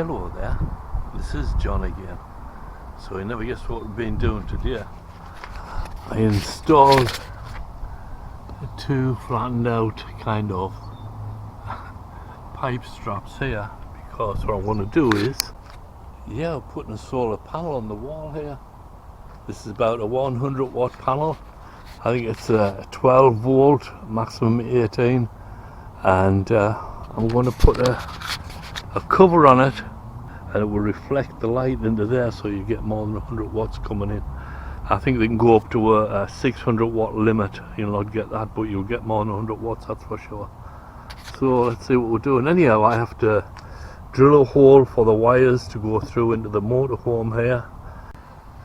hello there, this is John again. So you never guess what we've been doing today. I installed two flattened out kind of pipe straps here because what I want to do is, I'm putting a solar panel on the wall here. This is about a 100 watt panel. I think it's a 12 volt, maximum 18, and I'm going to put a cover on it, and it will reflect the light into there, so you get more than 100 watts coming in. I think they can go up to a 600 watt limit. You'll not get that, but you'll get more than 100 watts, that's for sure. So let's see what we're doing. Anyhow, I have to drill a hole for the wires to go through into the motorhome here.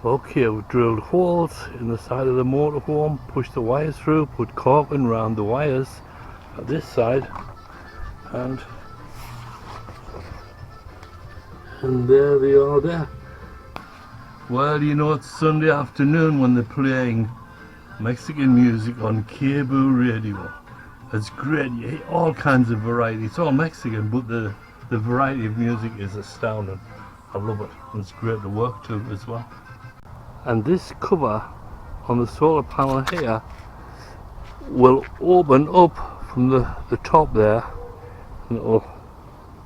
Okay, we've drilled holes in the side of the motorhome, pushed the wires through, put caulking around the wires at this side, and there they are there. Well, you know, it's Sunday afternoon when they're playing Mexican music on cable radio. It's great, you hear all kinds of variety. It's all Mexican, but the variety of music is astounding. I love it, and it's great to work to as well. And this cover on the solar panel here will open up from the top there, and it will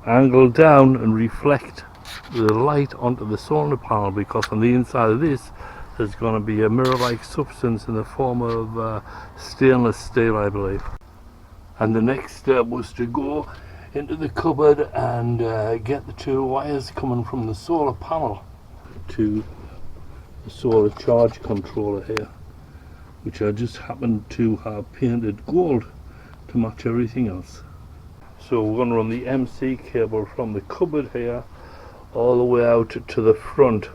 angle down and reflect the light onto the solar panel, because on the inside of this there's going to be a mirror-like substance in the form of stainless steel, I believe. And the next step was to go into the cupboard and get the two wires coming from the solar panel to the solar charge controller here, which I just happened to have painted gold to match everything else. So we're going to run the MC cable from the cupboard here all the way out to the front,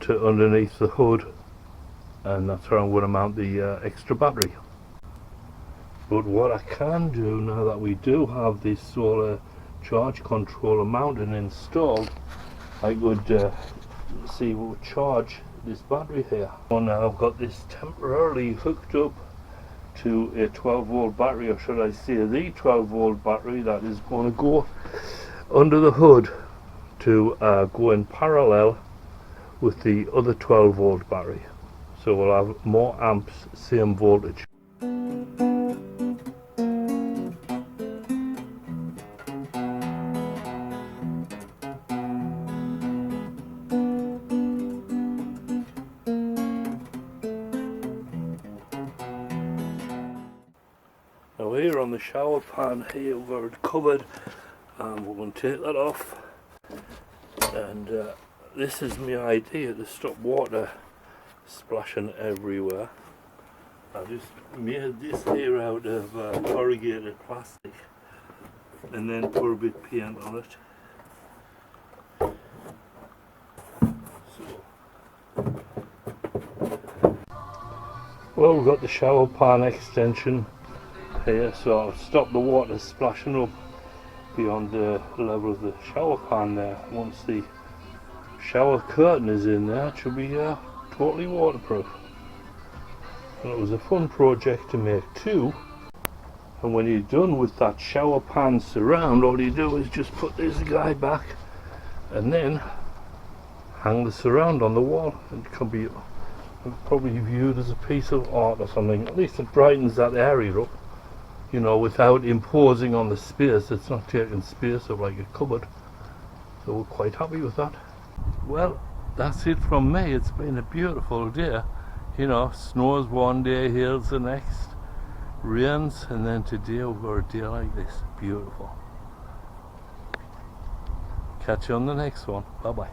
to underneath the hood, and that's where I'm going to mount the extra battery. But what I can do now that we do have this solar charge controller mounted and installed, I could see we'll charge this battery here. So now I've got this temporarily hooked up to a 12 volt battery, or should I say the 12 volt battery that is going to go under the hood to go in parallel with the other 12 volt battery, so we'll have more amps, same voltage. Now here on the shower pan here we've got it covered, and we're going to take that off, and this is my idea to stop water splashing everywhere. I just made this here out of corrugated plastic and then put a bit of paint on it. Well, we've got the shower pan extension here, so I'll stop the water splashing up beyond the level of the shower pan there. Once the shower curtain is in there, it should be totally waterproof. And it was a fun project to make too. And when you're done with that shower pan surround, all you do is just put this guy back and then hang the surround on the wall. It can be probably viewed as a piece of art or something. At least it brightens that area up, you know, without imposing on the space. It's not taking space up like a cupboard, so we're quite happy with that. Well, that's it from me. It's been a beautiful day. You know, snows one day, hails the next, rains, and then today we've got a day like this. Beautiful. Catch you on the next one. Bye bye.